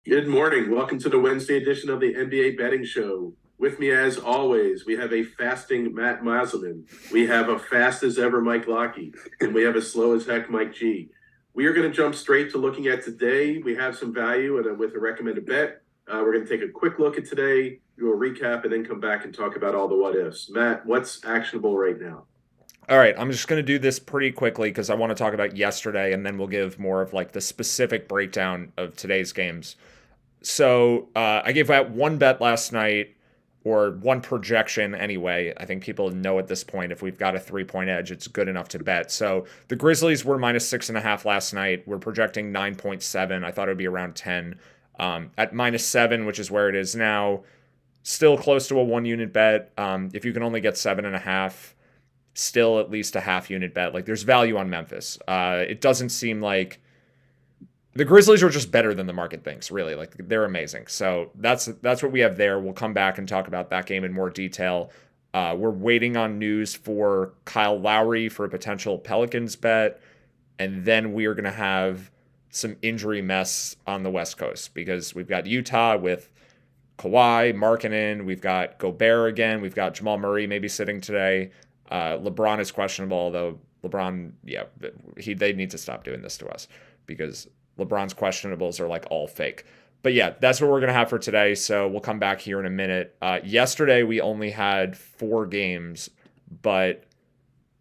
Good morning. Welcome to the Wednesday edition of the NBA Betting Show. With me, as always, we have a fasting Matt Mazelman. We have a fast as ever Mike Lockey, and we have a slow as heck Mike G. We are going to jump straight to looking at today. We have some value and with a recommended bet. We're going to take a quick look at today, do a recap, and then come back and talk about all the what ifs. Matt, what's actionable right now? All right, I'm just going to do this pretty quickly because I want to talk about yesterday and then we'll give more of like the specific breakdown of today's games. So I gave out one bet last night, or one projection anyway. I think people know at this point if we've got a 3 point edge, it's good enough to bet. So the Grizzlies were -6.5 last night. We're projecting 9.7. I thought it would be around 10. At -7, which is where it is now, still close to a 1 unit bet. If you can only get 7.5, still at least a half unit bet. Like there's value on Memphis. It doesn't seem like the Grizzlies are just better than the market thinks, really. Like they're amazing. So that's what we have there. We'll come back and talk about that game in more detail. We're waiting on news for Kyle Lowry for a potential Pelicans bet, and then we are going to have some injury mess on the West Coast because we've got Utah with Kawhi, Markkanen, we've got Gobert again, we've got Jamal Murray maybe sitting today. LeBron is questionable, although LeBron, yeah, they need to stop doing this to us because LeBron's questionables are like all fake. But yeah, that's what we're going to have for today. So we'll come back here in a minute. Yesterday, we only had 4 games, but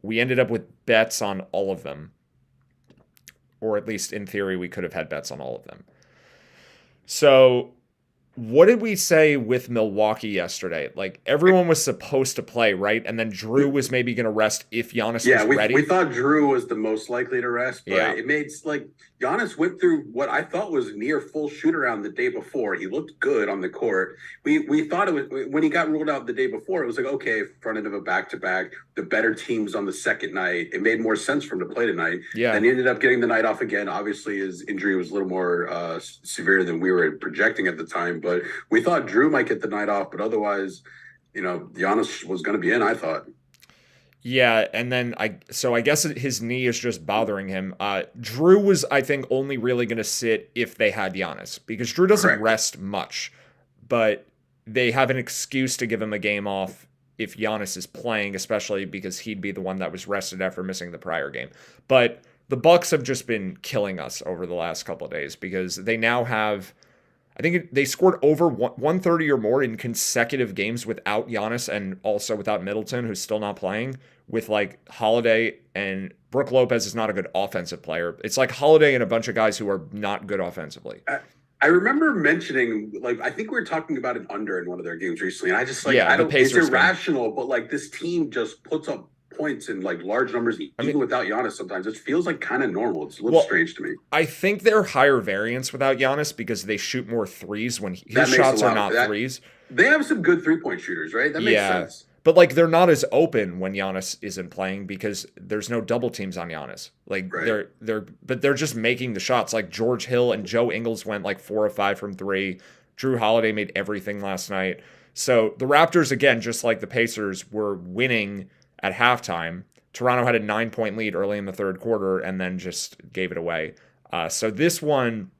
we ended up with bets on all of them. Or at least in theory, we could have had bets on all of them. So what did we say with Milwaukee yesterday? Like everyone was supposed to play, right? And then Drew was maybe going to rest if Giannis Yeah, was we ready. thought Drew was the most likely to rest, but Yeah. it made like Giannis went through what I thought was near full shoot around the day before. He looked good on the court. We thought it was when he got ruled out the day before. It was like okay, front end of a back to back, the better teams on the second night. It made more sense for him to play tonight. Yeah. Then he ended up getting the night off again. Obviously, his injury was a little more severe than we were projecting at the time, but we thought Drew might get the night off, but otherwise, Giannis was going to be in. I thought. Yeah, and then I guess his knee is just bothering him. Drew was, I think, only really going to sit if they had Giannis because Drew doesn't Correct. rest much, but they have an excuse to give him a game off if Giannis is playing, especially because he'd be the one that was rested after missing the prior game. But the Bucks have just been killing us over the last couple of days because they now have, I think they scored over 130 or more in consecutive games without Giannis and also without Middleton, who's still not playing, with like Holiday, and Brook Lopez is not a good offensive player. It's like Holiday and a bunch of guys who are not good offensively. I remember mentioning, like, I think we were talking about an under in one of their games recently, and I just like, Yeah, I the don't, it's Pacers game. irrational, but like this team just puts up points in like large numbers, I mean, even without Giannis. Sometimes it feels like kind of normal. It's a little well, strange to me. I think they're higher variance without Giannis because they shoot more threes when his That makes a shots are lot not that threes. they have some good 3 point shooters, right? That makes Yeah. sense. But like they're not as open when Giannis isn't playing because there's no double teams on Giannis. Like Right. they're just making the shots. Like George Hill and Joe Ingles went like 4 of 5 from three. Drew Holiday made everything last night. So the Raptors again, just like the Pacers, were winning at halftime. Toronto had a 9 point lead early in the third quarter and then just gave it away. So this one,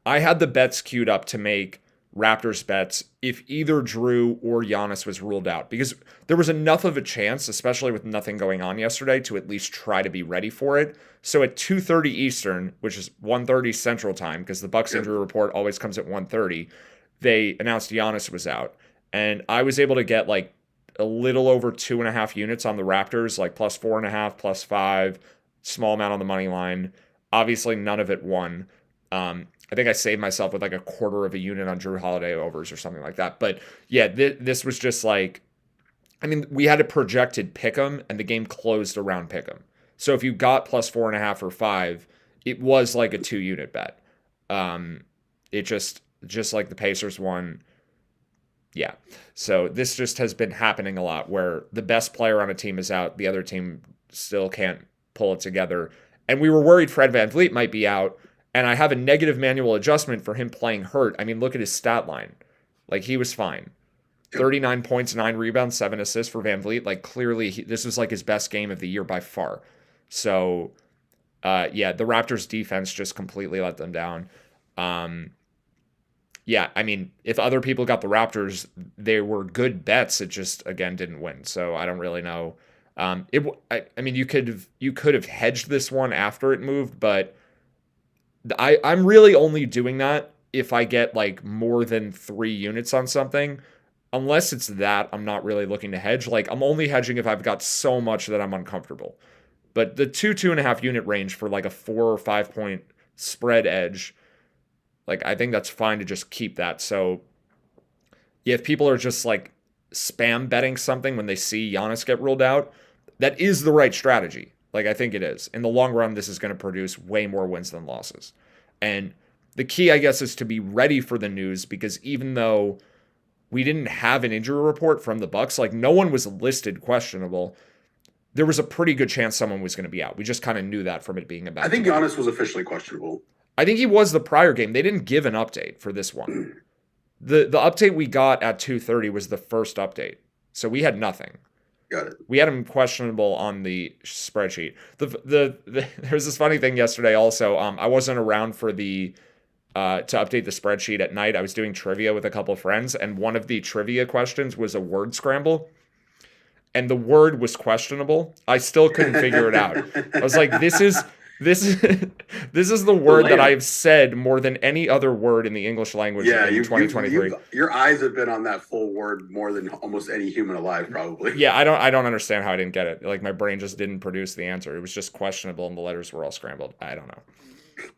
I had the bets queued up to make Raptors bets if either Drew or Giannis was ruled out because there was enough of a chance, especially with nothing going on yesterday, to at least try to be ready for it. So at 2:30 Eastern, which is 1:30 Central Time, because the Bucks Yep. injury report always comes at 1:30, they announced Giannis was out, and I was able to get like a little over 2.5 units on the Raptors, like +4.5, +5, small amount on the money line. Obviously, none of it won. I think I saved myself with like a quarter of a unit on Drew Holiday overs or something like that. But yeah, this was just like, I mean, we had a projected pick 'em and the game closed around pick 'em. So if you got +4.5 or 5, it was like a 2 unit bet. Um, it just like the Pacers one. Yeah. So this just has been happening a lot where the best player on a team is out, the other team still can't pull it together. And we were worried Fred VanVleet might be out, and I have a negative manual adjustment for him playing hurt. I mean, look at his stat line. Like he was fine. Yep. 39 points, 9 rebounds, 7 assists for VanVleet. Like clearly this was like his best game of the year by far. So yeah, the Raptors defense just completely let them down. Um, yeah, I mean, if other people got the Raptors, they were good bets. It just again didn't win. So I don't really know. I mean, you could have hedged this one after it moved, but I'm really only doing that if I get like more than 3 units on something. Unless it's that, I'm not really looking to hedge. Like I'm only hedging if I've got so much that I'm uncomfortable. But the 2.5 unit range for like a 4 or 5 point spread edge, like I think that's fine to just keep that. So yeah, if people are just like spam betting something when they see Giannis get ruled out, that is the right strategy. Like I think it is. In the long run, this is going to produce way more wins than losses. And the key, I guess, is to be ready for the news because even though we didn't have an injury report from the Bucks, like no one was listed questionable, there was a pretty good chance someone was going to be out. We just kind of knew that from it being a I think Giannis was officially questionable. I think he was the prior game. They didn't give an update for this one. The update we got at 2:30 was the first update. So we had nothing. Got it. We had him questionable on the spreadsheet. There's this funny thing yesterday also. I wasn't around for the to update the spreadsheet at night. I was doing trivia with a couple of friends, and one of the trivia questions was a word scramble. And the word was questionable. I still couldn't figure it out. I was like, this is the word that I've said more than any other word in the English language in 2023. Your eyes have been on that full word more than almost any human alive, probably. Yeah, I don't understand how I didn't get it. Like my brain just didn't produce the answer. It was just questionable and the letters were all scrambled. I don't know.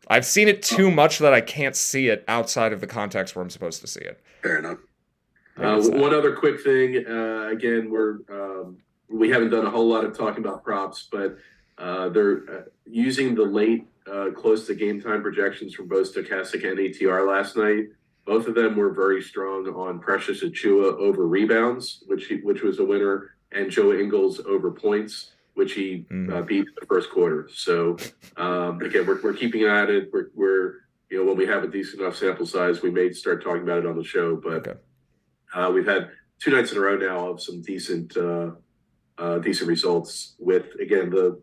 I've seen it too much that I can't see it outside of the context where I'm supposed to see it. Fair enough. One other quick thing. Again, we haven't done a whole lot of talking about props, but they're using the late, close to game time projections from both Stochastic and ATR last night. Both of them were very strong on Precious Achiuwa over rebounds, which was a winner, and Joe Ingles over points, which he beat in the first quarter. So again, we're keeping at it. We're when we have a decent enough sample size, we may start talking about it on the show, but. Okay. We've had 2 nights in a row now of some decent results with, again, the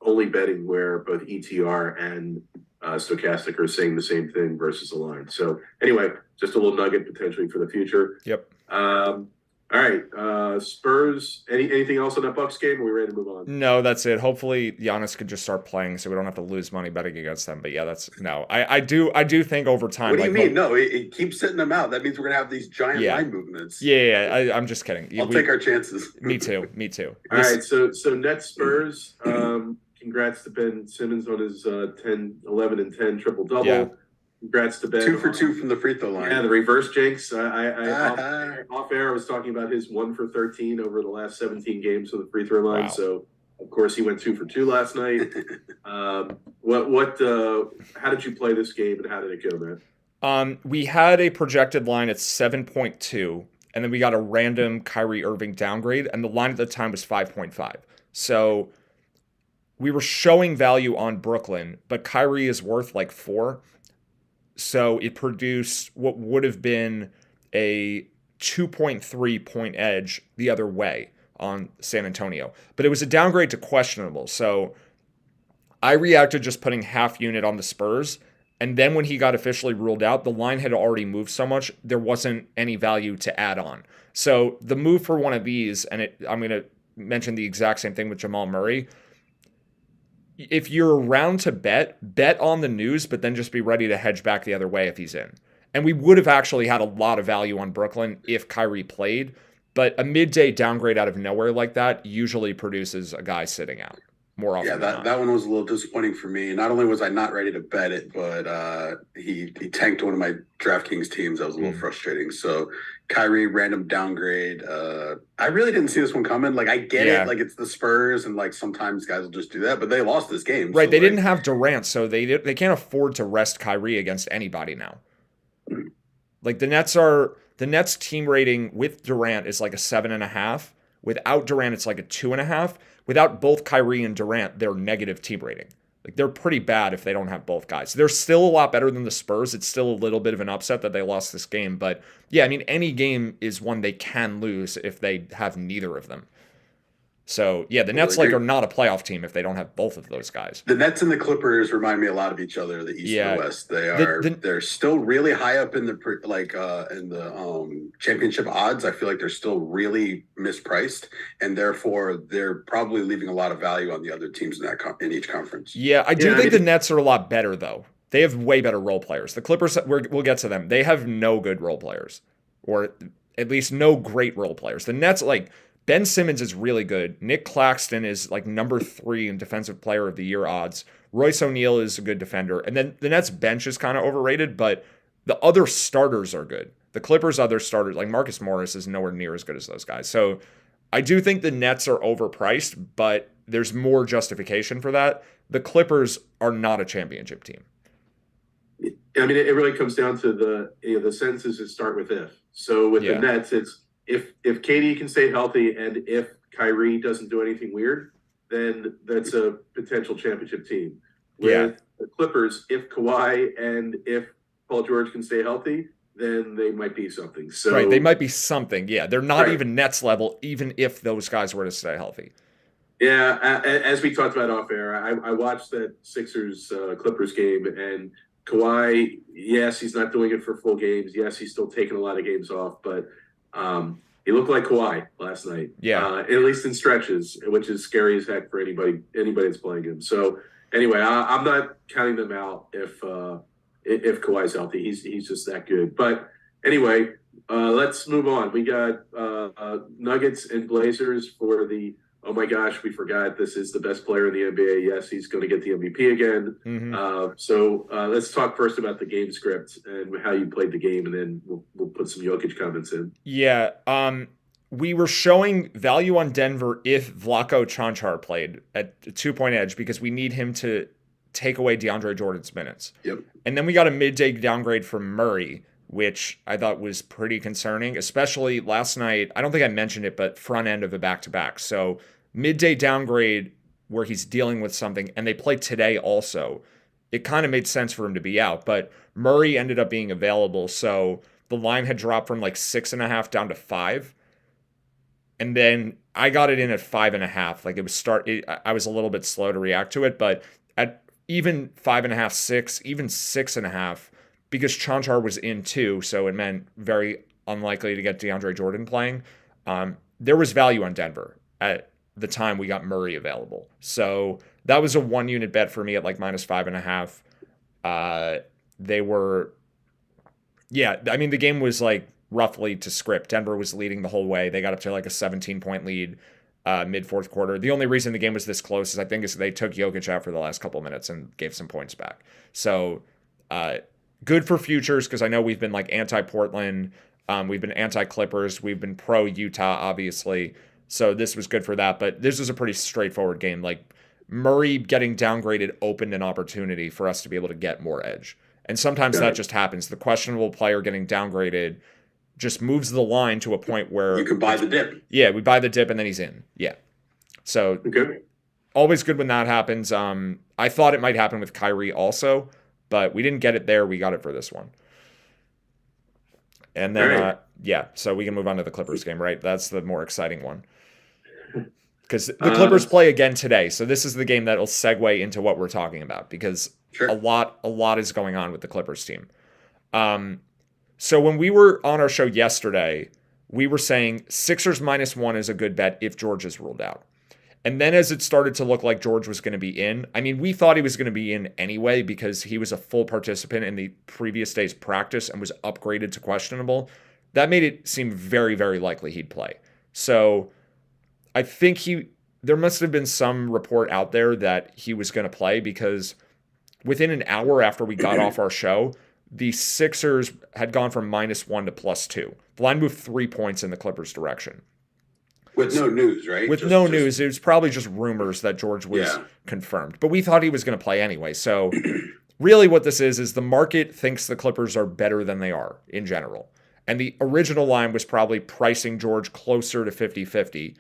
only betting where both ETR and Stochastic are saying the same thing versus the line. So anyway, just a little nugget potentially for the future. Yep. All right. Spurs, anything else on that Bucks game? Are we ready to move on? No, that's it. Hopefully Giannis could just start playing so we don't have to lose money betting against them. But yeah, I do think over time. What do you mean? No, it keeps sitting them out. That means we're going to have these giant line movements. Yeah, I'm just kidding. I'll take our chances. Me too. All right. So Nets Spurs, congrats to Ben Simmons on his 10, 11, and 10 triple-double. Yeah. Congrats to Ben. 2 for 2 from the free throw line. Yeah, the reverse jinx. Off air, I was talking about his 1 for 13 over the last 17 games from the free throw line. Wow. So, of course, he went 2 for 2 last night. How did you play this game and how did it go, man? We had a projected line at 7.2, and then we got a random Kyrie Irving downgrade, and the line at the time was 5.5. So we were showing value on Brooklyn, but Kyrie is worth like 4. So it produced what would have been a 2.3 point edge the other way on San Antonio. But it was a downgrade to questionable. So I reacted just putting half unit on the Spurs. And then when he got officially ruled out, the line had already moved so much, there wasn't any value to add on. So the move for one of these, and I'm going to mention the exact same thing with Jamal Murray. If you're around to bet on the news, but then just be ready to hedge back the other way if he's in. And we would have actually had a lot of value on Brooklyn if Kyrie played, but a midday downgrade out of nowhere like that usually produces a guy sitting out more often. Yeah, that one was a little disappointing for me. Not only was I not ready to bet it, but he tanked one of my DraftKings teams. That was a little frustrating. So Kyrie, random downgrade. I really didn't see this one coming. Like, I get it. Like, it's the Spurs, and, like, sometimes guys will just do that. But they lost this game. Right. So they didn't have Durant, so they can't afford to rest Kyrie against anybody now. Like, the Nets team rating with Durant is like a 7.5. Without Durant, it's like a 2.5. Without both Kyrie and Durant, they're negative team rating. Like, they're pretty bad if they don't have both guys. They're still a lot better than the Spurs. It's still a little bit of an upset that they lost this game. But, yeah, I mean, any game is one they can lose if they have neither of them. So yeah, the Nets like are not a playoff team if they don't have both of those guys. The Nets and the Clippers remind me a lot of each other, the East and the West. They're still really high up in the championship odds. I feel like they're still really mispriced, and therefore they're probably leaving a lot of value on the other teams in each conference. Yeah, I do think the Nets are a lot better though. They have way better role players. The Clippers, we'll get to them. They have no good role players, or at least no great role players. The Nets, like Ben Simmons is really good. Nick Claxton is like number 3 in Defensive Player of the Year odds. Royce O'Neal is a good defender. And then the Nets bench is kind of overrated, but the other starters are good. The Clippers' other starters, like Marcus Morris, is nowhere near as good as those guys. So I do think the Nets are overpriced, but there's more justification for that. The Clippers are not a championship team. I mean, it really comes down to the sentences that start with if. So with the Nets, it's if KD can stay healthy and if Kyrie doesn't do anything weird, then that's a potential championship team. With the Clippers, if Kawhi and if Paul George can stay healthy, then they might be something. So right, they might be something. Yeah, they're not even Nets level, even if those guys were to stay healthy. Yeah, as we talked about off air, I watched that Sixers Clippers game, and Kawhi, yes, he's not doing it for full games. Yes, he's still taking a lot of games off, but he looked like Kawhi last night. Yeah, at least in stretches, which is scary as heck for anybody that's playing him. So anyway, I'm not counting them out if Kawhi's healthy. He's just that good. But anyway, let's move on. We got Nuggets and Blazers for the. Oh my gosh, we forgot this is the best player in the NBA. Yes, he's going to get the MVP again. Mm-hmm. So let's talk first about the game script and how you played the game, and then we'll put some Jokic comments in. Yeah, we were showing value on Denver if Vlatko Čančar played at a 2-point edge because we need him to take away DeAndre Jordan's minutes. Yep. And then we got a midday downgrade from Murray, which I thought was pretty concerning, especially last night. I don't think I mentioned it, but front end of a back-to-back. So midday downgrade where he's dealing with something, and they play today also. It kind of made sense for him to be out, but Murray ended up being available, so the line had dropped from like 6.5 down to 5. And then I got it in at 5.5. Like I was a little bit slow to react to it, but at even 5.5, 6, even 6.5, because Čančar was in too, so it meant very unlikely to get DeAndre Jordan playing. There was value on Denver at the time we got Murray available. So that was a 1-unit bet for me at like minus 5.5. They were, I mean, the game was like roughly to script. Denver was leading the whole way. They got up to like a 17-point lead mid-fourth quarter. The only reason the game was this close is I think they took Jokic out for the last couple minutes and gave some points back. So good for futures because I know we've been like anti-Portland. We've been anti-Clippers. We've been pro-Utah, obviously. So this was good for that. But this was a pretty straightforward game. Like Murray getting downgraded opened an opportunity for us to be able to get more edge. And sometimes that just happens. The questionable player getting downgraded just moves the line to a point where you can buy the dip. Yeah, we buy the dip and then he's in. Yeah. So always good when that happens. I thought it might happen with Kyrie also, but we didn't get it there. We got it for this one. And then, so we can move on to the Clippers game, right? That's the more exciting one. Because the Clippers play again today. So this is the game that will segue into what we're talking about because a lot is going on with the Clippers team. So when we were on our show yesterday, we were saying Sixers -1 is a good bet if George is ruled out. And then as it started to look like George was going to be in, I mean, we thought he was going to be in anyway because he was a full participant in the previous day's practice and was upgraded to questionable. That made it seem very, very likely he'd play. So I think there must have been some report out there that he was going to play because within an hour after we got off our show, the Sixers had gone from -1 to +2. The line moved 3 points in the Clippers' direction. With no news, right? With no news. It was probably just rumors that George was confirmed. But we thought he was going to play anyway. So really what this is the market thinks the Clippers are better than they are in general. And the original line was probably pricing George closer to 50-50,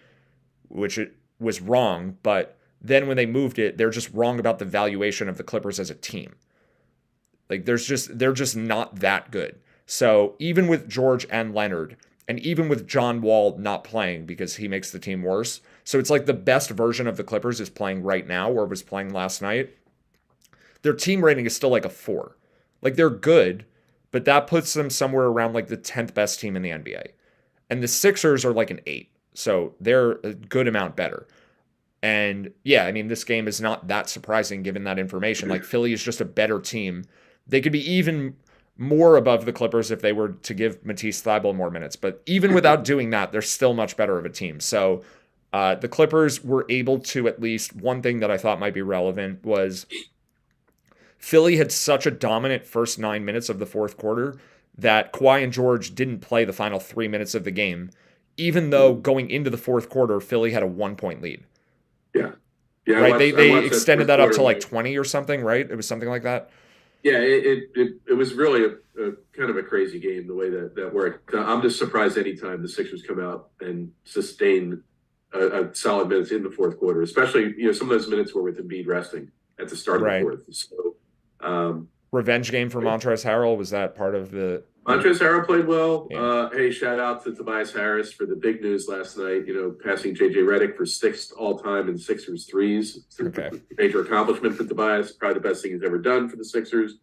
which it was wrong. But then when they moved it, they're just wrong about the valuation of the Clippers as a team. Like they're just not that good. So even with George and Leonard, and even with John Wall not playing because he makes the team worse, So it's like the best version of the Clippers is playing right now, or was playing last night. Their team rating is still like a 4. Like they're good, but that puts them somewhere around like the 10th best team in the NBA. And the Sixers are like an 8. So they're a good amount better. And yeah, I mean, this game is not that surprising given that information. Like Philly is just a better team. They could be even more above the Clippers if they were to give Matisse Thybulle more minutes. But even without doing that, they're still much better of a team. So the Clippers were able to, at least one thing that I thought might be relevant was Philly had such a dominant first 9 minutes of the fourth quarter that Kawhi and George didn't play the final 3 minutes of the game, even though going into the fourth quarter, Philly had a 1-point lead. Yeah. Right. They extended that up to like 20 or something, right? It was something like that. Yeah, it was really a kind of a crazy game the way that worked. I'm just surprised anytime the Sixers come out and sustain a solid minutes in the fourth quarter, especially some of those minutes were with Embiid resting at the start of the fourth. So revenge game for Montrezl Harrell, was that part of the? Montrezl Harrell played well. Yeah. Hey, shout out to Tobias Harris for the big news last night. Passing JJ Redick for 6th all time in Sixers threes. Okay. Major accomplishment for Tobias. Probably the best thing he's ever done for the Sixers.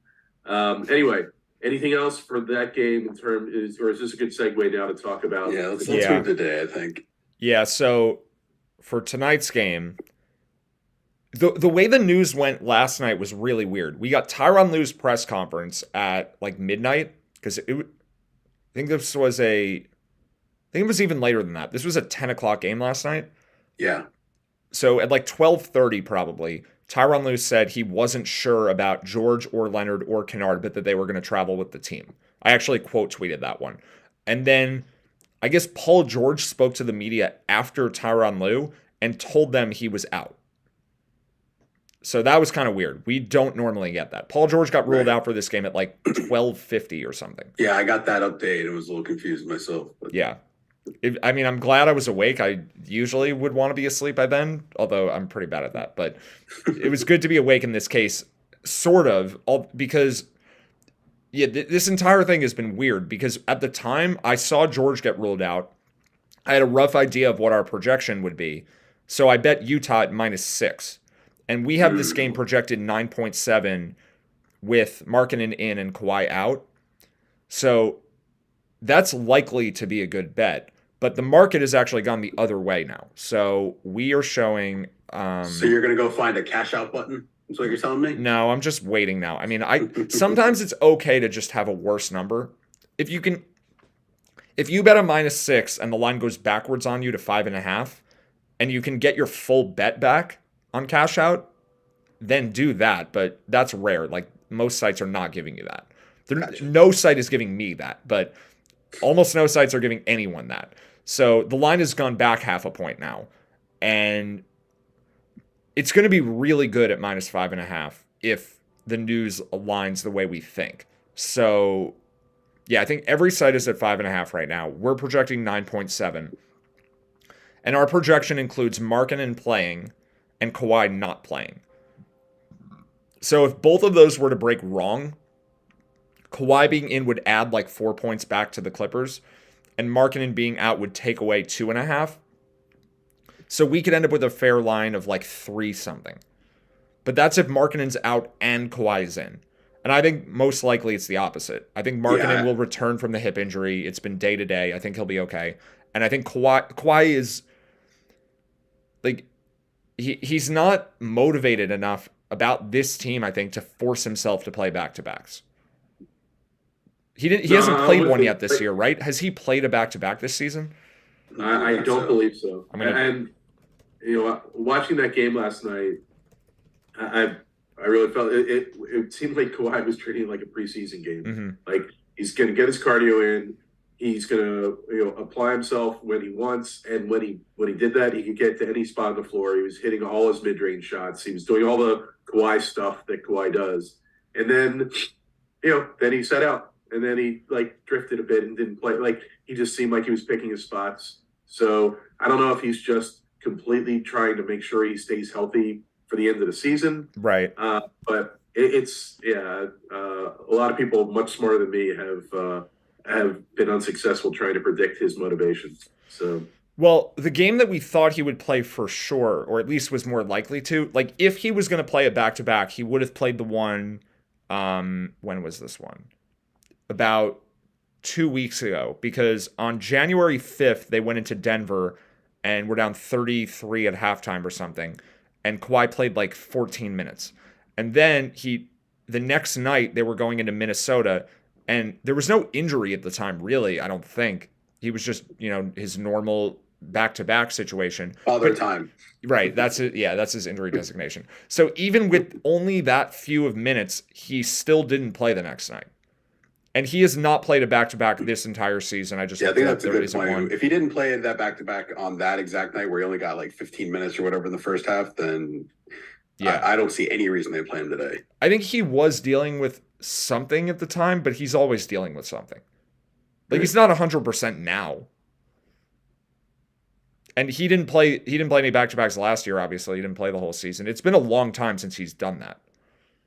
Anyway, anything else for that game or is this a good segue now to talk about? Yeah, let's move today, I think. Yeah, so for tonight's game, the way the news went last night was really weird. We got Tyronn Lue's press conference at like midnight, because I think it was even later than that. This was a 10 o'clock game last night. Yeah. So at like 12:30 probably, Tyronn Lue said he wasn't sure about George or Leonard or Kennard, but that they were going to travel with the team. I actually quote tweeted that one. And then I guess Paul George spoke to the media after Tyronn Lue and told them he was out. So that was kind of weird. We don't normally get that. Paul George got ruled out for this game at like 12:50 or something. Yeah, I got that update. I was a little confused myself. But. Yeah. I'm glad I was awake. I usually would want to be asleep by then, although I'm pretty bad at that. But it was good to be awake in this case, sort of, because this entire thing has been weird because at the time I saw George get ruled out. I had a rough idea of what our projection would be. So I bet Utah at -6. And we have this game projected 9.7 with Markkanen in and Kawhi out. So that's likely to be a good bet. But the market has actually gone the other way now. So we are showing... so you're going to go find a cash out button? That's what you're telling me? No, I'm just waiting now. I mean, sometimes it's okay to just have a worse number. If you bet a -6 and the line goes backwards on you to 5.5, and you can get your full bet back on cash out, then do that. But that's rare. Like most sites are not giving you that. Gotcha. No site is giving me that, but almost no sites are giving anyone that. So the line has gone back half a point now, and it's going to be really good at -5.5 if the news aligns the way we think. So yeah, I think every site is at 5.5 right now. We're projecting 9.7, and our projection includes Markkanen playing and Kawhi not playing. So if both of those were to break wrong, Kawhi being in would add like 4 points back to the Clippers, and Markkanen being out would take away 2.5. So we could end up with a fair line of like 3 something. But that's if Markkanen's out and Kawhi's in. And I think most likely it's the opposite. I think Markkanen will return from the hip injury. It's been day to day. I think he'll be okay. And I think Kawhi is like he's not motivated enough about this team, I think, to force himself to play back-to-backs. He hasn't played one yet this year, right? Has he played a back-to-back this season? I don't believe so. And watching that game last night, I really felt it seemed like Kawhi was treating it like a preseason game. Mm-hmm. Like he's going to get his cardio in. He's going to apply himself when he wants, and when he did that, he could get to any spot on the floor. He was hitting all his mid-range shots. He was doing all the Kawhi stuff that Kawhi does, and then then he set out, and then he like drifted a bit and didn't play. Like he just seemed like he was picking his spots. So I don't know if he's just completely trying to make sure he stays healthy for the end of the season, right? But it's a lot of people much smarter than me have been unsuccessful trying to predict his motivations. So Well, the game that we thought he would play for sure, or at least was more likely to, like if he was going to play a back to back, he would have played the one. When was this one? About 2 weeks ago, because on January 5th they went into Denver and were down 33 at halftime or something, and Kawhi played like 14 minutes, and then the next night they were going into Minnesota, and there was no injury at the time, really. I don't think he was just his normal back-to-back situation. Father time. Right, that's it. Yeah, that's his injury designation. So even with only that few of minutes, he still didn't play the next night. And he has not played a back-to-back this entire season. I think that's a good point. If he didn't play that back-to-back on that exact night where he only got like 15 minutes or whatever in the first half, then I don't see any reason they play him today. I think he was dealing with something at the time, but he's always dealing with something. Like he's not 100% now. And he didn't play any back-to-backs last year, obviously. He didn't play the whole season. It's been a long time since he's done that.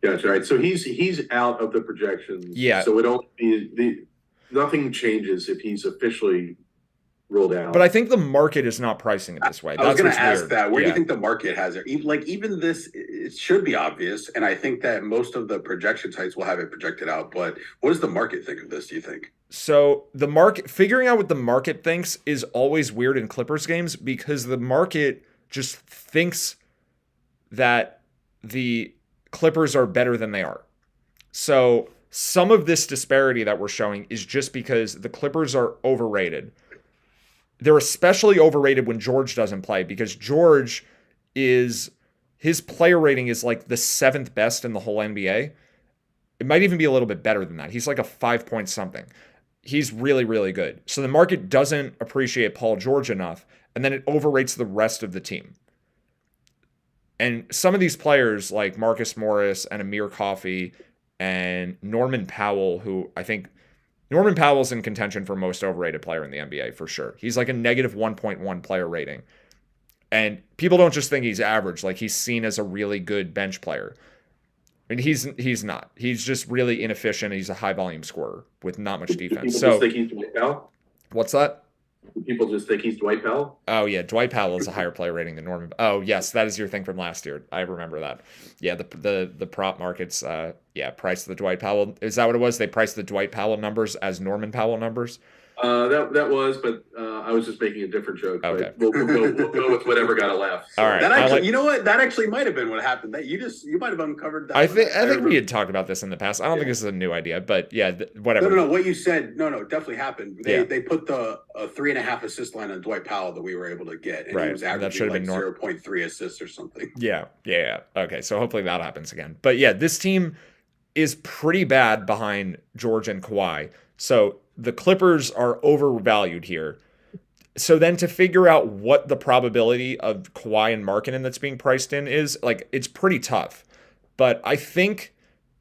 Gotcha. Right. So he's out of the projections. Yeah. So it only nothing changes if he's officially ruled out. But I think the market is not pricing it this way. I was going to ask that. Where do you think the market has it? Even this, it should be obvious. And I think that most of the projection sites will have it projected out. But what does the market think of this, do you think? So the market, figuring out what the market thinks is always weird in Clippers games, because the market just thinks that the Clippers are better than they are. So some of this disparity that we're showing is just because the Clippers are overrated. They're especially overrated when George doesn't play, because his player rating is like the 7th best in the whole NBA. It might even be a little bit better than that. He's like a 5 point something. He's really, really good. So the market doesn't appreciate Paul George enough, and then it overrates the rest of the team. And some of these players like Marcus Morris and Amir Coffey and Norman Powell, who I think Norman Powell's in contention for most overrated player in the NBA for sure. He's like a negative 1.1 player rating. And people don't just think he's average, like he's seen as a really good bench player. I mean, he's not. He's just really inefficient. He's a high volume scorer with not much defense. People just think he's Dwight Powell? What's that? People just think he's Dwight Powell? Oh, yeah. Dwight Powell is a higher player rating than Norman. Oh, yes. That is your thing from last year. I remember that. Yeah, the prop markets, priced the Dwight Powell. Is that what it was? They priced the Dwight Powell numbers as Norman Powell numbers? That was, but I was just making a different joke. Okay. We'll go with whatever got a laugh. So. All right. That actually, you know what? That actually might have been what happened. That you might have uncovered that. I think we had talked about this in the past. I don't think this is a new idea, but yeah, whatever. No. What you said, definitely happened. They put the 3.5 assist line on Dwight Powell that we were able to get, and he was averaging like 0.3 assists or something. Yeah. Okay, so hopefully that happens again. But yeah, this team is pretty bad behind George and Kawhi. So the Clippers are overvalued here. So then to figure out what the probability of Kawhi and Markkanen that's being priced in is, like, it's pretty tough. But I think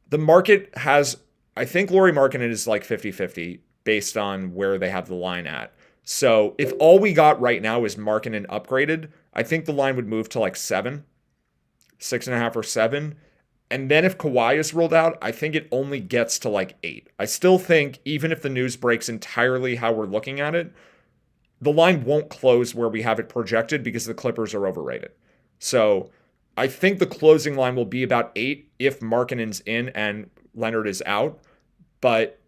the market has, I think Lauri Markkanen is like 50-50 based on where they have the line at. So if all we got right now is Markkanen upgraded, I think the line would move to like 7, 6.5 or 7. And then if Kawhi is ruled out, I think it only gets to like 8. I still think even if the news breaks entirely how we're looking at it, the line won't close where we have it projected because the Clippers are overrated. So I think the closing line will be about 8 if Markkanen's in and Leonard is out. But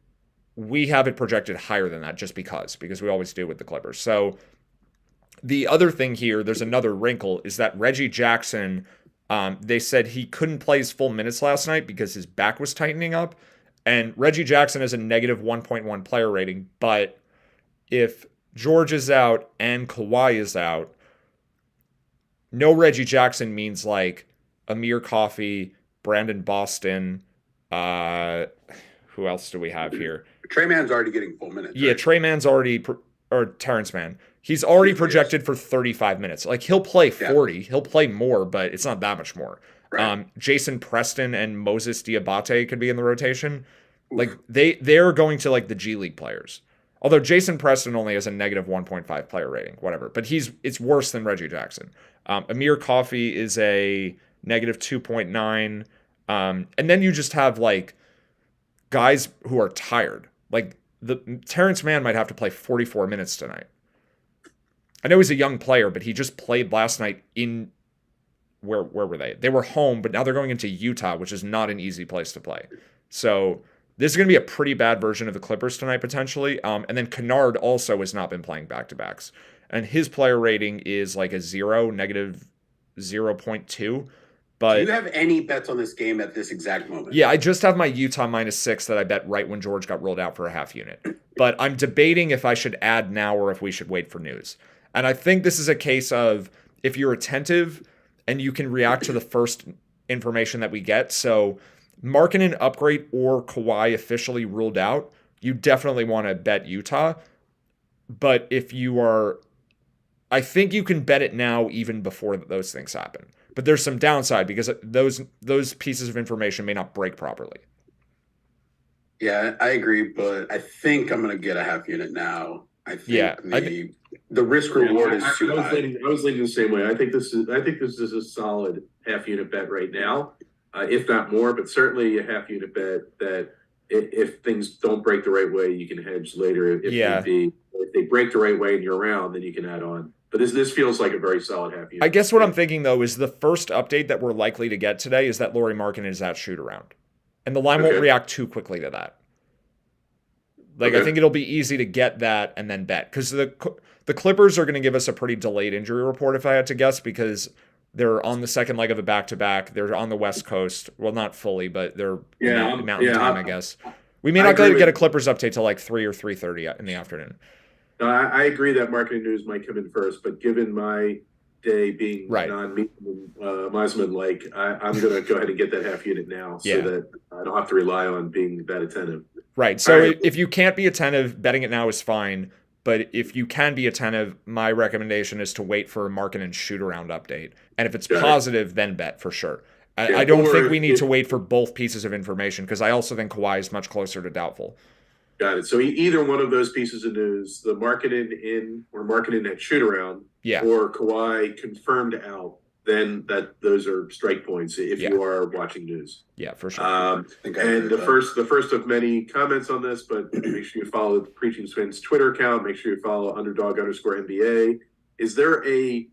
we have it projected higher than that just because we always do with the Clippers. So the other thing here, there's another wrinkle, is that Reggie Jackson, they said he couldn't play his full minutes last night because his back was tightening up. And Reggie Jackson has a negative 1.1 player rating. But if George is out and Kawhi is out, no Reggie Jackson means like Amir Coffey, Brandon Boston. Who else do we have here? Trey Mann's already getting full minutes. Yeah, right? Trey Mann's already, or Terrence Mann. He's already projected for 35 minutes. Like, he'll play 40. Yeah. He'll play more, but it's not that much more. Right. Jason Preston and Moses Diabate could be in the rotation. Oof. Like, they're going to, like, the G League players. Although Jason Preston only has a negative 1.5 player rating, whatever. But it's worse than Reggie Jackson. Amir Coffey is a negative 2.9. And then you just have, like, guys who are tired. Like, Terrence Mann might have to play 44 minutes tonight. I know he's a young player, but he just played last night in where were they? They were home, but now they're going into Utah, which is not an easy place to play. So this is going to be a pretty bad version of the Clippers tonight, potentially. And then Kennard also has not been playing back-to-backs. And his player rating is like a negative 0.2. But do you have any bets on this game at this exact moment? Yeah, I just have my Utah -6 that I bet right when George got rolled out for a half unit. But I'm debating if I should add now or if we should wait for news. And I think this is a case of if you're attentive and you can react to the first information that we get. So Markkanen upgrade or Kawhi officially ruled out, you definitely want to bet Utah. But if you are, I think you can bet it now even before those things happen. But there's some downside because those pieces of information may not break properly. Yeah, I agree, but I think I'm going to get a half unit now. I think the risk reward is too high. I was leaning the same way. I think this is a solid half unit bet right now, if not more. But certainly a half unit bet that if things don't break the right way, you can hedge later. If they break the right way and you're around, then you can add on. But this feels like a very solid half unit. I guess what I'm thinking though is the first update that we're likely to get today is that Lauri Markkanen is at shoot around, and the line won't react too quickly to that. Like I think it'll be easy to get that and then bet because the Clippers are going to give us a pretty delayed injury report if I had to guess because they're on the second leg of a back-to-back. They're on the West Coast. Well, not fully, but they're mountain time, I guess. We may not get a Clippers update till like 3 or 3:30 in the afternoon. No, I agree that marketing news might come in first, but given my day being non-Meisman like, I'm going to go ahead and get that half unit now so that I don't have to rely on being that attentive. Right. So if you can't be attentive, betting it now is fine. But if you can be attentive, my recommendation is to wait for a Markkanen shoot-around update. And if it's positive, then bet for sure. I don't think we need to wait for both pieces of information because I also think Kawhi is much closer to doubtful. Got it. So either one of those pieces of news, the Markkanen in or Markkanen at shoot-around or Kawhi confirmed out, then those are strike points if you are watching news. Yeah, for sure. And the first of many comments on this, but make sure you follow the Preaching Twins Twitter account. Make sure you follow _NBA. Is there a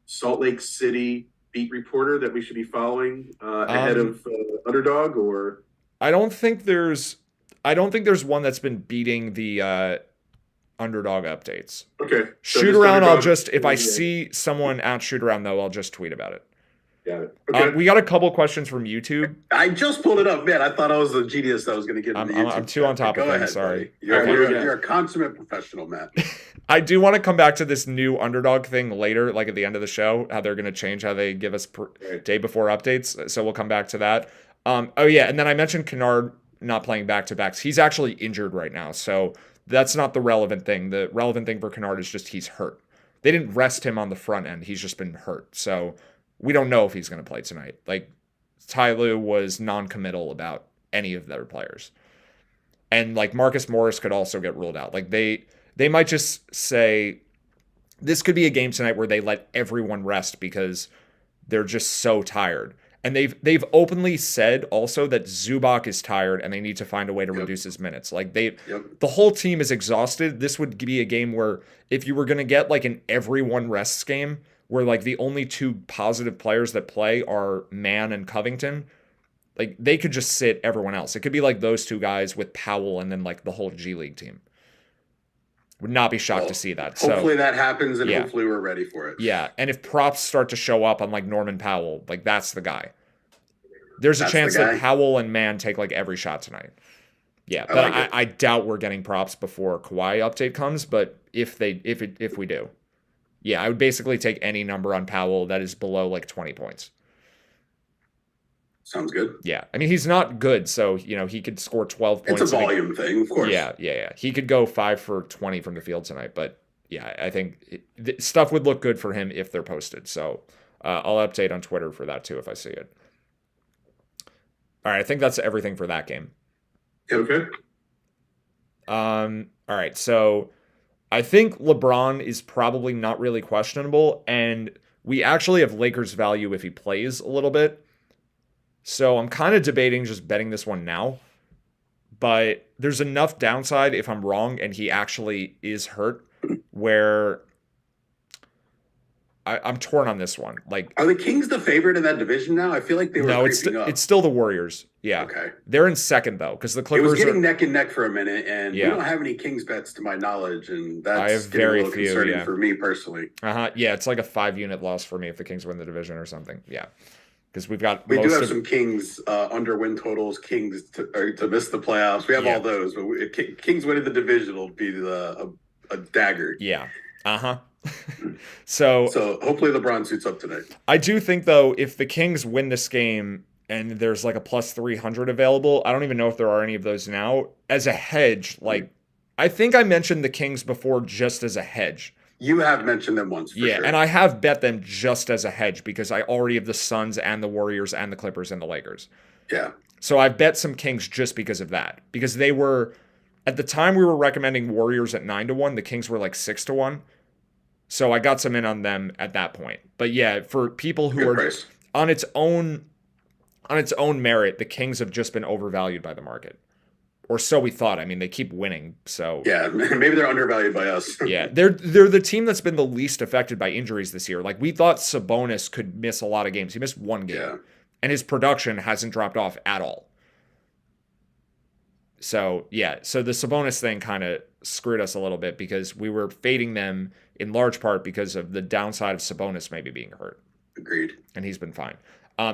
Salt Lake City beat reporter that we should be following ahead of Underdog? Or I don't think there's one that's been beating the Underdog updates. Okay. So shoot around, if I see someone at shoot around though, I'll just tweet about it. Got it. Okay. We got a couple questions from YouTube. I just pulled it up, man. I thought I was the genius that was going to get into YouTube. I'm too on top of things. Sorry. You're a consummate professional, Matt. I do want to come back to this new Underdog thing later, like at the end of the show, how they're going to change how they give us day before updates. So we'll come back to that. And then I mentioned Kennard not playing back-to-backs. He's actually injured right now, so that's not the relevant thing. The relevant thing for Kennard is just he's hurt. They didn't rest him on the front end. He's just been hurt. So we don't know if he's going to play tonight. Like, Ty Lue was non-committal about any of their players. And, like, Marcus Morris could also get ruled out. Like, they might just say, this could be a game tonight where they let everyone rest because they're just so tired. And they've openly said also that Zubac is tired and they need to find a way to reduce his minutes. Like the whole team is exhausted. This would be a game where if you were going to get like an everyone rests game where like the only two positive players that play are Mann and Covington, like they could just sit everyone else. It could be like those two guys with Powell and then like the whole G League team. Would not be shocked to see that. Hopefully that happens, and hopefully we're ready for it. Yeah, and if props start to show up on like Norman Powell, like that's the guy. There's a chance that Powell and Mann take like every shot tonight. Yeah, but I doubt we're getting props before Kawhi update comes. But if we do, I would basically take any number on Powell that is below like 20 points. Sounds good. Yeah. I mean, he's not good, so, he could score 12 points. It's a volume thing, of course. Yeah. He could go 5 for 20 from the field tonight, but, I think stuff would look good for him if they're posted. So I'll update on Twitter for that, too, if I see it. All right, I think that's everything for that game. Okay. All right, so I think LeBron is probably not really questionable, and we actually have Lakers value if he plays a little bit. So I'm kind of debating just betting this one now, but there's enough downside if I'm wrong and he actually is hurt where I'm torn on this one. Like, Are the Kings the favorite in that division now? I feel like they were no, creeping up. it's still the Warriors. Yeah. Okay. They're in second, though, because the It Clippers was getting are. neck and neck for a minute, and Yeah. we don't have any Kings bets to my knowledge, and I that's have getting very a little few, concerning yeah. for me personally. Yeah, it's like a 5-unit loss for me if the Kings win the division or something. Yeah. Because we've got We do most have of some Kings under win totals, Kings to miss the playoffs. We have Yeah. all those, but Kings winning the division will be a dagger. Yeah. So hopefully LeBron suits up tonight. I do think, though, if the Kings win this game and there's like a plus 300 available, I don't even know if there are any of those now, as a hedge, like, I think I mentioned the Kings before just as a hedge. You have mentioned them once, for sure. And I have bet them just as a hedge because I already have the Suns and the Warriors and the Clippers and the Lakers. Yeah. So I've bet some Kings just because of that. Because they were, at the time we were recommending Warriors at 9-1, the Kings were like 6-1. So I got some in on them at that point. But yeah, for people who Good are price. on its own merit, the Kings have just been overvalued by the market. Or so we thought. I mean, they keep winning. So Yeah, maybe they're undervalued by us. yeah, they're the team that's been the least affected by injuries this year. Like, we thought Sabonis could miss a lot of games. He missed one game. Yeah. And his production hasn't dropped off at all. So, yeah. So the Sabonis thing kind of screwed us a little bit because we were fading them in large part because of the downside of Sabonis maybe being hurt. Agreed. And he's been fine.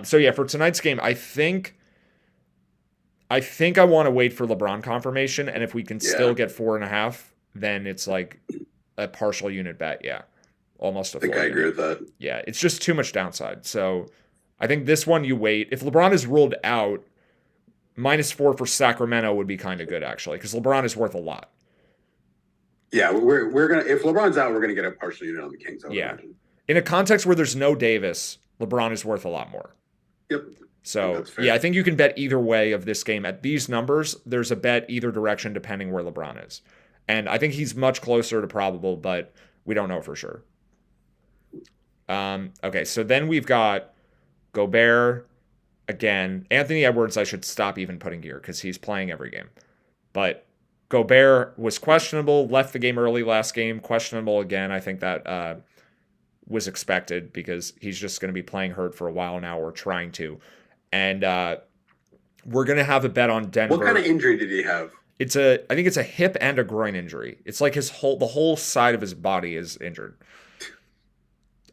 So, yeah, for tonight's game, I think I want to wait for LeBron confirmation. And if we can still get 4.5, then it's like a partial unit bet. Yeah. Almost a I think full I unit. agree with that. Yeah, it's just too much downside. So I think this one you wait. If LeBron is ruled out, -4 for Sacramento would be kind of good, actually, because LeBron is worth a lot. Yeah, we're gonna, if LeBron's out, we're gonna get a partial unit on the Kings. I would imagine. In a context where there's no Davis, LeBron is worth a lot more. Yep. So That's fair. yeah, I think you can bet either way of this game at these numbers. There's a bet either direction depending where LeBron is, and I think he's much closer to probable, but we don't know for sure. Okay, so then we've got Gobert again. Anthony Edwards, I should stop even putting here because he's playing every game. But Gobert was questionable, left the game early last game, questionable again. I think that was expected because he's just going to be playing hurt for a while now, or trying to. And we're going to have a bet on Denver. What kind of injury did he have? I think it's a hip and a groin injury. It's like the whole side of his body is injured.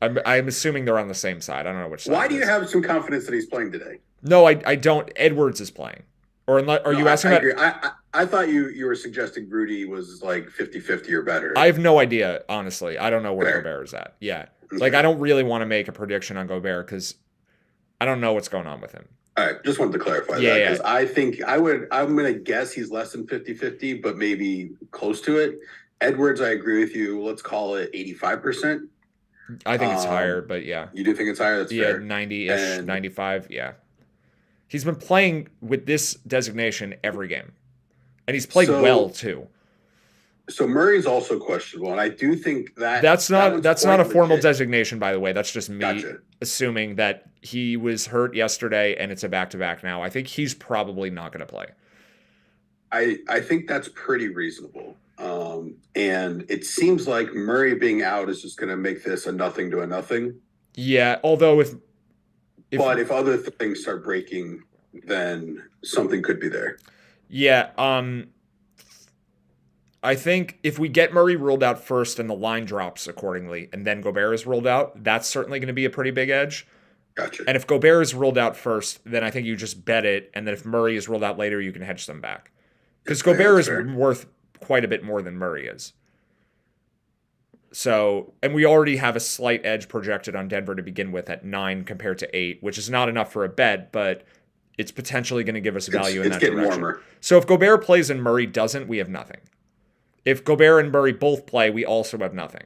I'm assuming they're on the same side. I don't know which side. Why do you have some confidence that he's playing today? No, I don't. Edwards is playing. Or are you asking I about? agree. I thought you were suggesting Rudy was like 50-50 or better. I have no idea, honestly. I don't know where Fair. Gobert is at. Yeah. Okay. Like, I don't really want to make a prediction on Gobert because I don't know what's going on with him. All right, just wanted to clarify that because I think I'm going to guess he's less than 50-50, but maybe close to it. Edwards, I agree with you. Let's call it 85%. I think it's higher, but yeah. You do think it's higher? That's fair. 90-ish, And- 95, yeah. He's been playing with this designation every game. And he's played well, too. So Murray's also questionable, and I do think That's not a formal legit. designation, by the way. That's just me Gotcha. assuming that he was hurt yesterday and it's a back-to-back now. I think he's probably not going to play. I think that's pretty reasonable. And it seems like Murray being out is just going to make this a nothing to a nothing. Yeah, although if other things start breaking, then something could be there. Yeah, I think if we get Murray ruled out first and the line drops accordingly, and then Gobert is ruled out, that's certainly going to be a pretty big edge. Gotcha. And if Gobert is ruled out first, then I think you just bet it, and then if Murray is ruled out later, you can hedge them back. Because Gobert is worth quite a bit more than Murray is. So, and we already have a slight edge projected on Denver to begin with at 9 compared to 8, which is not enough for a bet, but it's potentially going to give us value in that direction. It's getting warmer. So if Gobert plays and Murray doesn't, we have nothing. If Gobert and Murray both play, we also have nothing.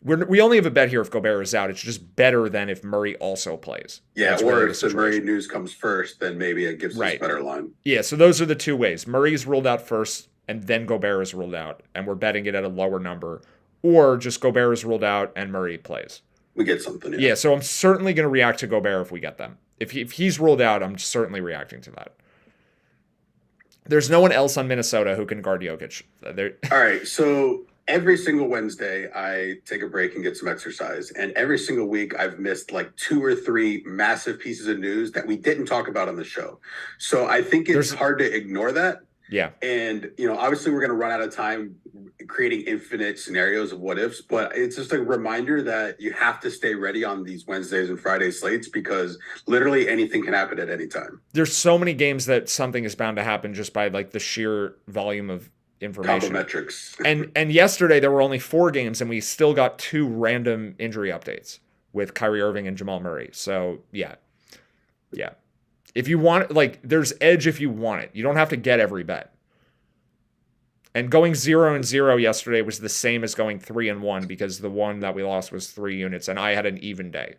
We only have a bet here if Gobert is out. It's just better than if Murray also plays. Yeah, That's or really if the Murray news comes first, then maybe it gives us a better line. Yeah, so those are the two ways. Murray's ruled out first, and then Gobert is ruled out, and we're betting it at a lower number. Or just Gobert is ruled out and Murray plays. We get something. Yeah, so I'm certainly going to react to Gobert if we get them. If he's ruled out, I'm certainly reacting to that. There's no one else on Minnesota who can guard Jokic. All right, so every single Wednesday, I take a break and get some exercise. And every single week, I've missed like 2 or 3 massive pieces of news that we didn't talk about on the show. So I think it's hard to ignore that. Yeah. And, obviously we're going to run out of time creating infinite scenarios of what ifs, but it's just a reminder that you have to stay ready on these Wednesdays and Friday slates because literally anything can happen at any time. There's so many games that something is bound to happen just by like the sheer volume of information. Metrics. and yesterday there were only 4 games and we still got 2 random injury updates with Kyrie Irving and Jamal Murray. So yeah. If you want, like, there's edge if you want it. You don't have to get every bet. And going 0-0 yesterday was the same as going 3-1 because the one that we lost was 3 units and I had an even day.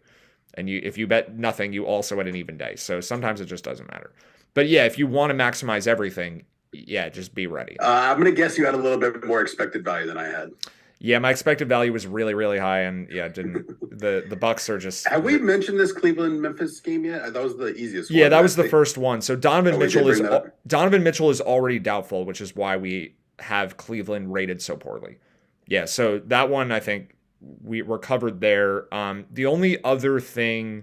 And if you bet nothing, you also had an even day. So sometimes it just doesn't matter. But yeah, if you want to maximize everything, yeah, just be ready. I'm going to guess you had a little bit more expected value than I had. Yeah, my expected value was really, really high, and yeah, didn't the Bucks are just. Have we mentioned this Cleveland-Memphis game yet? That was the easiest one. Yeah, that was the first one. So Donovan Mitchell is already doubtful, which is why we have Cleveland rated so poorly. Yeah, so that one I think we're covered there. The only other thing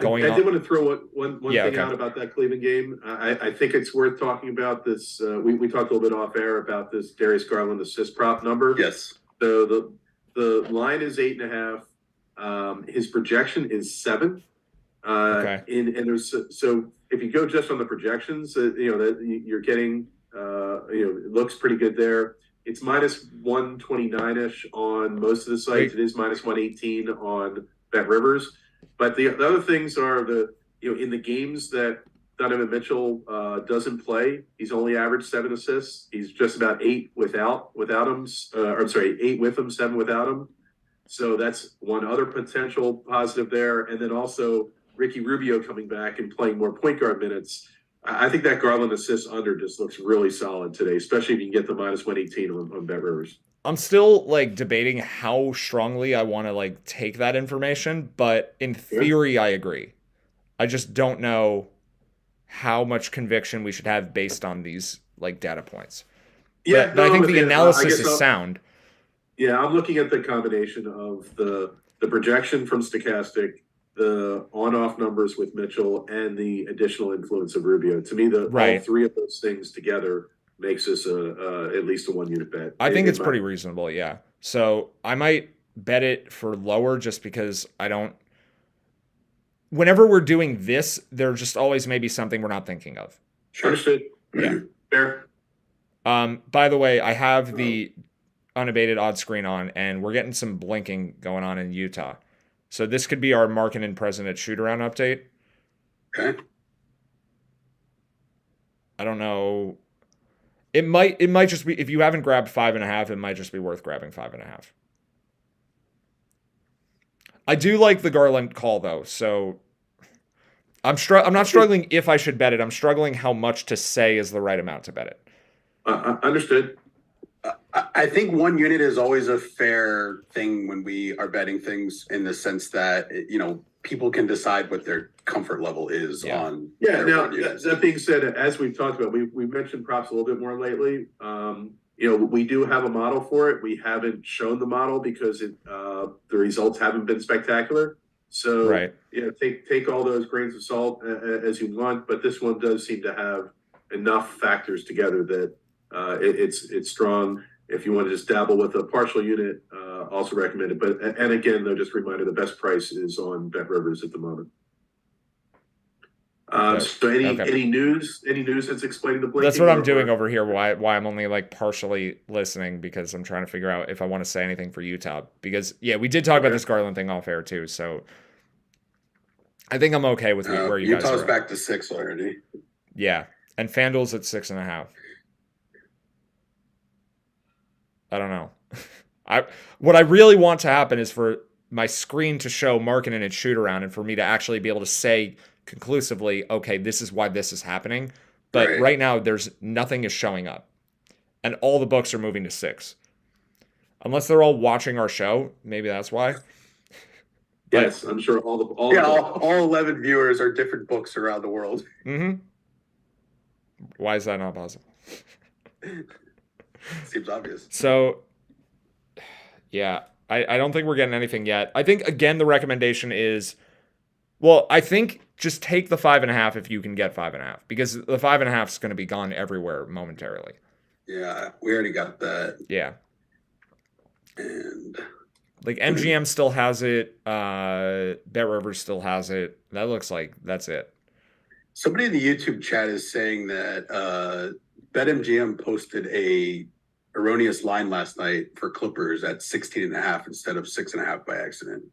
going on, I did want to throw one thing out about that Cleveland game. I think it's worth talking about this. We talked a little bit off air about this Darius Garland assist prop number. Yes. So the line is 8.5. His projection is 7. Okay. And there's so if you go just on the projections, that you're getting it looks pretty good there. It's minus 129ish on most of the sites. It is minus 118 on Bet Rivers. But the other things are in the games that Donovan Mitchell doesn't play, he's only averaged 7 assists. He's just about 8 without him. 8 with him, 7 without him. So that's one other potential positive there. And then also Ricky Rubio coming back and playing more point guard minutes. I think that Garland assist under just looks really solid today, especially if you can get the minus 118 on Bet Rivers. I'm still like debating how strongly I want to like take that information, but in theory, I agree. I just don't know how much conviction we should have based on these like data points. Yeah, but I think the analysis is sound. Yeah, I'm looking at the combination of the projection from Stochastic, the on-off numbers with Mitchell, and the additional influence of Rubio. To me, all 3 of those things together makes this at least a 1-unit bet. I think it's pretty reasonable, yeah. So I might bet it for lower just because I don't. Whenever we're doing this, there just always may be something we're not thinking of. Sure. Understood. Yeah. Fair. By the way, I have the unabated odds screen on, and we're getting some blinking going on in Utah. So this could be our Markkanen President shoot-around update. Okay. I don't know. It might just be, if you haven't grabbed 5.5, it might just be worth grabbing 5.5. I do like the Garland call though, so I'm not struggling if I should bet it. I'm struggling how much to say is the right amount to bet it. Understood. I think 1 unit is always a fair thing when we are betting things, in the sense that people can decide what their comfort level is on. Yeah. Now that being said, as we've talked about, we've mentioned props a little bit more lately. We do have a model for it. We haven't shown the model because the results haven't been spectacular. So take all those grains of salt as you want, but this one does seem to have enough factors together that it's strong. If you want to just dabble with a partial unit, also recommended. But and again, though, just a reminder, the best price is on Bet Rivers at the moment. So any news that's explaining the blinking? That's what I'm doing over here. Why I'm only like partially listening, because I'm trying to figure out if I want to say anything for Utah. Because we did talk about this Garland thing off air too. So I think I'm okay with where you guys are. Utah's back to 6 already. Yeah, and FanDuel's at 6.5. I don't know. What I really want to happen is for my screen to show Markkanen and shoot around, and for me to actually be able to say conclusively, okay, this is why this is happening. But right now, there's nothing is showing up, and all the books are moving to 6. Unless they're all watching our show, maybe that's why. Yes, I'm sure all 11 viewers are different books around the world. Mm-hmm. Why is that not possible? Seems obvious. So, Yeah, I don't think we're getting anything yet. I think, again, the recommendation is, well, I think just take the 5.5 if you can get 5.5, because the 5.5 is going to be gone everywhere momentarily. Yeah, we already got that. Yeah. And like MGM still has it. Bet Rivers still has it. That looks like that's it. somebody in the YouTube chat is saying that BetMGM posted a erroneous line last night for Clippers at 16.5 instead of 6.5 by accident.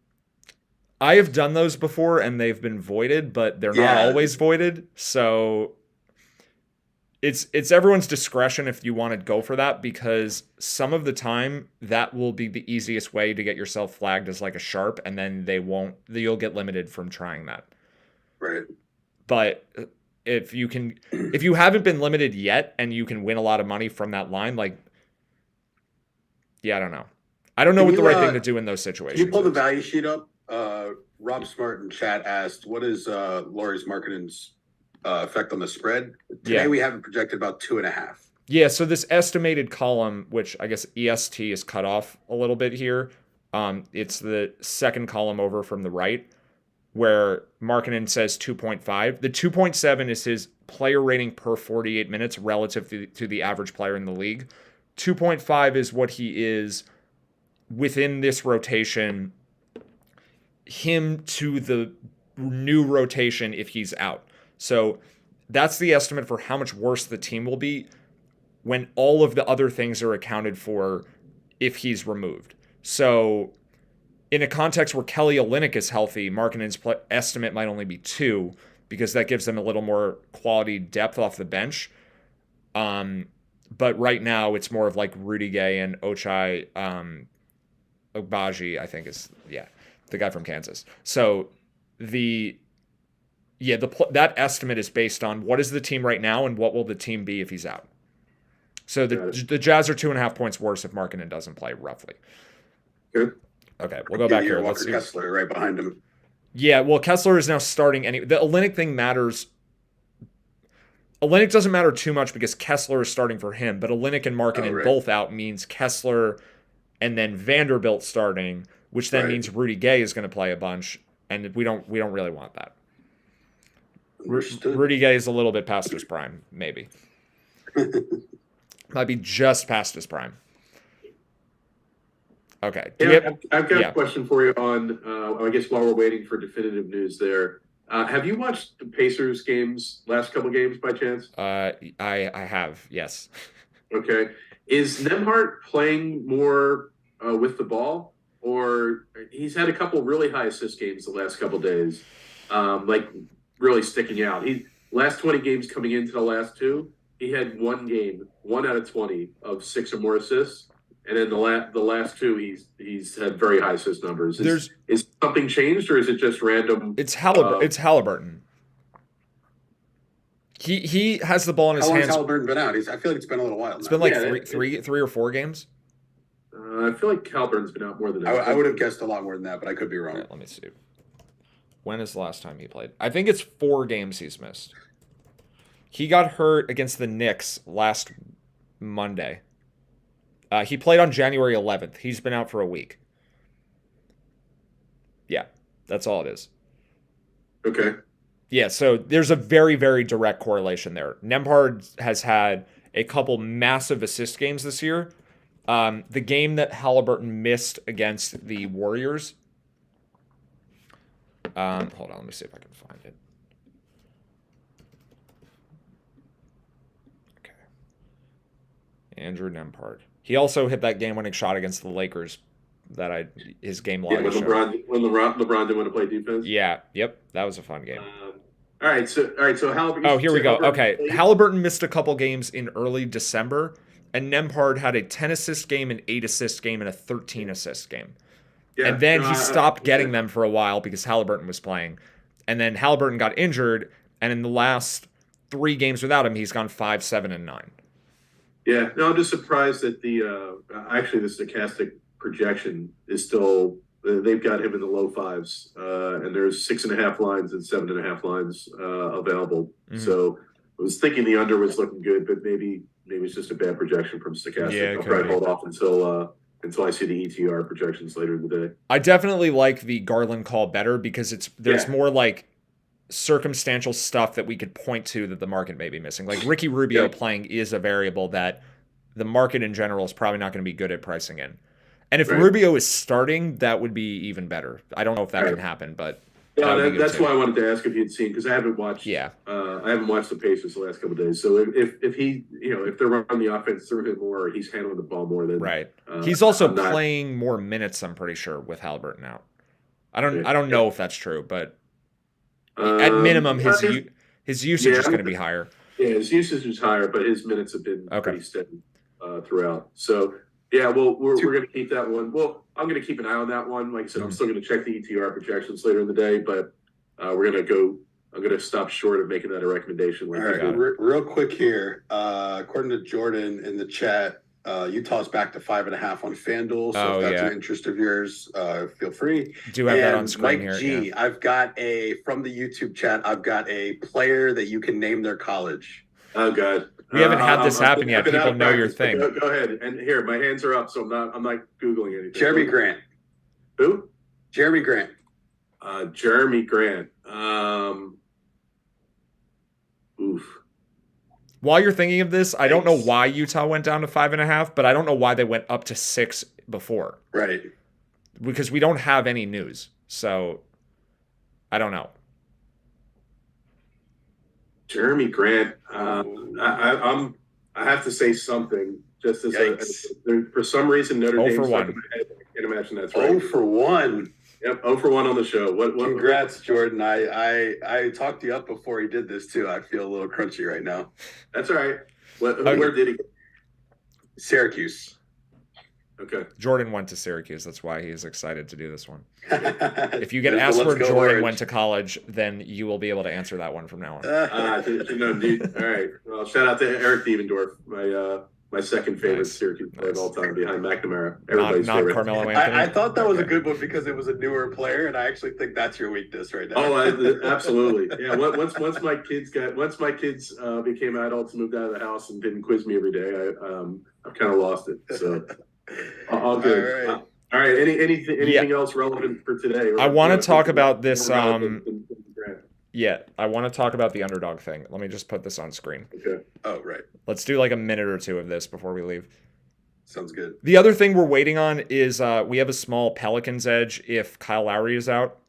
I have done those before and they've been voided, but they're not always voided. So it's everyone's discretion if you want to go for that, because some of the time that will be the easiest way to get yourself flagged as like a sharp, and then you'll get limited from trying that. Right. But if you haven't been limited yet and you can win a lot of money from that line, like, yeah, I don't know. I don't know what the right thing to do in those situations. Can you pull the value sheet up? Rob Smart in chat asked, what is Lauri's Markkanen's effect on the spread? Today we have it projected about 2.5. Yeah, so this estimated column, which I guess EST is cut off a little bit here, it's the second column over from the right, where Markkanen says 2.5. The 2.7 is his player rating per 48 minutes relative to the average player in the league. 2.5 is what he is within this rotation, him to the new rotation if he's out. So that's the estimate for how much worse the team will be when all of the other things are accounted for if he's removed. So in a context where Kelly Olynyk is healthy, Markkanen's estimate might only be 2, because that gives them a little more quality depth off the bench. But right now it's more of like Rudy Gay and Ochai Agbaji, I think is, the guy from Kansas. So that estimate is based on what is the team right now and what will the team be if he's out. So the Jazz are 2.5 points worse if Markkanen doesn't play, roughly. Good. Okay, we'll go back here. Walker Kessler right behind him. Yeah, well, Kessler is now starting. The Olynyk thing matters. Olynyk doesn't matter too much because Kessler is starting for him, but Olynyk and Markkanen both out means Kessler and then Vanderbilt starting, which then means Rudy Gay is going to play a bunch, and we don't really want that. Rudy Gay is a little bit past his prime, maybe. Might be just past his prime. Okay. I've got a question for you on, I guess while we're waiting for definitive news there. Have you watched the Pacers games, last couple games by chance? I have, yes. Okay. Is Nembhard playing more with the ball? Or he's had a couple really high assist games the last couple days, like really sticking out. Last 20 games coming into the last 2, he had 1 out of 20 of 6 or more assists. And then the last 2, he's had very high assist numbers. Is something changed, or is it just random? It's Halliburton. He has the ball in his hands. How long has Halliburton been out? I feel like it's been a little while. It's been like three or 4 games. I feel like Halliburton's been out more than that. I would have guessed a lot more than that, but I could be wrong. Right, let me see. When is the last time he played? I think it's 4 games he's missed. He got hurt against the Knicks last Monday. He played on January 11th. He's been out for a week. Yeah, that's all it is. Okay. Yeah, so there's a very, very direct correlation there. Nembhard has had a couple massive assist games this year. The game that Halliburton missed against the Warriors. Hold on, let me see if I can find it. Okay. Andrew Nembhard. He also hit that game-winning shot against the Lakers. His game log. Yeah, when LeBron didn't want to play defense. Yeah, yep, that was a fun game. All right, so Halliburton. Oh, here we go. Okay, Halliburton missed a couple games in early December, and Nembhard had a 10-assist game, an 8-assist game, and a 13-assist game. Yeah, and then he stopped getting them for a while because Halliburton was playing. And then Halliburton got injured, and in the last 3 games without him, he's gone 5, 7, and 9. Yeah, no, I'm just surprised that the stochastic projection is still, they've got him in the low 5s, and there's 6.5 lines and 7.5 lines available. Mm-hmm. So I was thinking the under was looking good, but maybe it's just a bad projection from stochastic. Yeah, I'll probably hold off until until I see the ETR projections later in the day. I definitely like the Garland call better because there's more like circumstantial stuff that we could point to that the market may be missing. Like Ricky Rubio playing is a variable that the market in general is probably not going to be good at pricing in. And if Rubio is starting, that would be even better. I don't know if that can happen, but that's why I wanted to ask if you'd seen, because I haven't watched. Yeah, I haven't watched the Pacers the last couple of days. So if he, if they're running the offense through him more, he's handling the ball more. Then he's also playing more minutes. I'm pretty sure with Halliburton out. I don't know if that's true, but at minimum, his usage is going to be higher. Yeah, his usage is higher, but his minutes have been pretty steady throughout. So. Yeah, well, we're going to keep that one. Well, I'm going to keep an eye on that one. Like I said, I'm still going to check the ETR projections later in the day, but we're going to go. I'm going to stop short of making that a recommendation. All right, real quick here. According to Jordan in the chat, Utah's back to 5.5 on FanDuel. So if that's an interest of yours, feel free. Do have that on screen Mike here. G, I've got from the YouTube chat. I've got a player that you can name their college. Oh God. We haven't had this happen yet. People know your thing. Go ahead. And here, my hands are up, so I'm not Googling anything. Jeremy Grant. Who? Jeremy Grant. Jeremy Grant. Oof. While you're thinking of this, I don't know why Utah went down to 5.5, but I don't know why they went up to 6 before. Right. Because we don't have any news. So I don't know. Jeremy Grant. I have to say something. Just as for some reason Notre Dame. 0 for 1. I can't imagine that's right. 0 for 1. Yep, 0 for 1 on the show. What? Congrats, Jordan. I talked you up before he did this too. I feel a little crunchy right now. That's all right. Where did he? Syracuse. Okay. Jordan went to Syracuse. That's why he's excited to do this one. If you get asked where Jordan went to college, then you will be able to answer that one from now on. Dude. All right. Well, shout out to Eric Dievendorf, my second favorite Syracuse player of all time, behind McNamara. Everybody's not favorite. Carmelo Anthony. I thought that was a good one because it was a newer player, and I actually think that's your weakness right now. Oh, absolutely. Yeah. Once my kids became adults and moved out of the house and didn't quiz me every day, I've kind of lost it. So. All good. All right. Anything else relevant for today? I want to talk about this. I want to talk about the underdog thing. Let me just put this on screen. Okay. Oh, right. Let's do like a minute or two of this before we leave. Sounds good. The other thing we're waiting on is we have a small Pelicans edge if Kyle Lowry is out.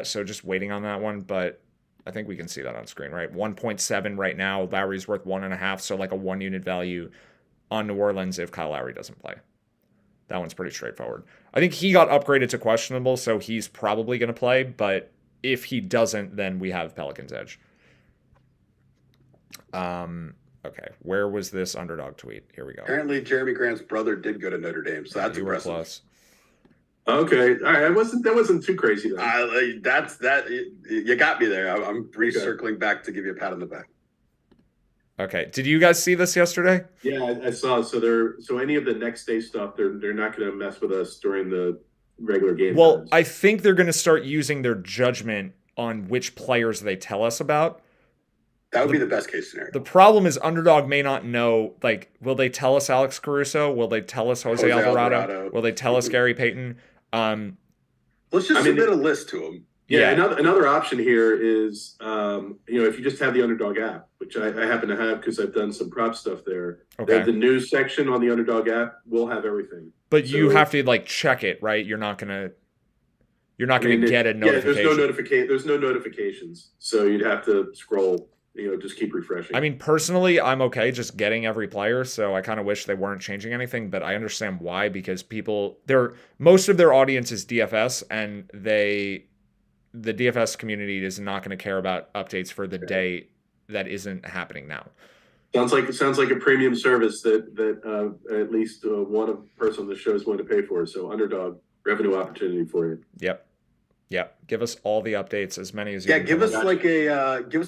So just waiting on that one, but I think we can see that on screen, right? 1.7 right now. Lowry's worth 1.5, so like a 1 unit value on New Orleans if Kyle Lowry doesn't play. That one's pretty straightforward. I think he got upgraded to questionable, so he's probably going to play, but if he doesn't, then we have Pelicans edge. Okay, where was this underdog tweet? Here we go. Apparently Jeremy Grant's brother did go to Notre Dame, so that's impressive. Plus. Okay, all right. That wasn't too crazy though. You got me there. I'm recircling back to give you a pat on the back. Okay. Did you guys see this yesterday? Yeah, I saw. So any of the next day stuff, they're not going to mess with us during the regular game. Well, times. I think they're going to start using their judgment on which players they tell us about. That would be the best case scenario. The problem is Underdog may not know, like, will they tell us Alex Caruso? Will they tell us Jose Alvarado? Will they tell us Gary Payton? Let's just submit a list to them. Yeah, another option here is, if you just have the Underdog app, which I happen to have because I've done some prop stuff there. Okay. The news section on the Underdog app will have everything. But you have to like check it, right? You're not gonna get a notification. Yeah, there's no notifications, so you'd have to scroll. Just keep refreshing. I mean, personally, I'm okay just getting every player, so I kind of wish they weren't changing anything, but I understand why, because most of their audience is DFS, and the DFS community is not going to care about updates for the day that isn't happening now. Sounds like a premium service that at least one person on the show is going to pay for. So Underdog, revenue opportunity for you. Yep. Give us all the updates, as many as you can. Give us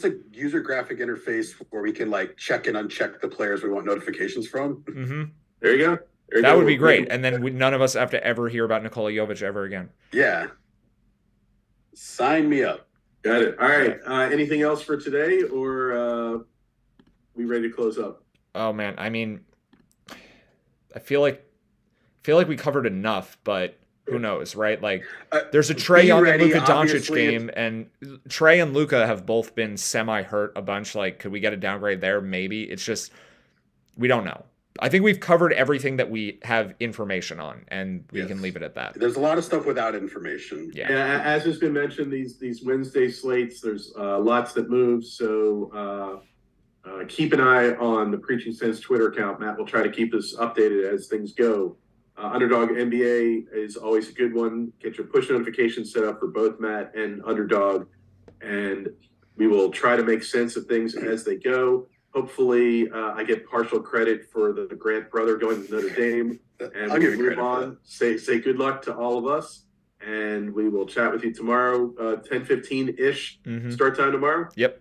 a user graphic interface where we can like check and uncheck the players we want notifications from. Mm-hmm. There you go. That would be great, and then none of us have to ever hear about Nikola Jovic ever again. Yeah. Sign me up. Got it. All right. Anything else for today, or we ready to close up? Oh man, I mean, I feel like feel like we covered enough, but who knows, right? Like, Uh, there's a Trae be Young and ready, Luka Doncic obviously, game, and Trae and Luka have both been semi-hurt a bunch. Like, could we get a downgrade there? Maybe. It's just, we don't know. I think we've covered everything that we have information on, and we Yes. can leave it at that. There's a lot of stuff without information. Yeah. Yeah, as has been mentioned, these Wednesday slates, there's lots that move. So keep an eye on the Preaching Sense Twitter account. Matt will try to keep us updated as things go. Underdog NBA is always a good one. Get your push notifications set up for both Matt and Underdog, and we will try to make sense of things as they go. Hopefully, I get partial credit for the Grant brother going to Notre Dame, and I'll we give you move credit for on. Say good luck to all of us, and we will chat with you tomorrow, 10:15 ish Mhm. start time tomorrow. Yep.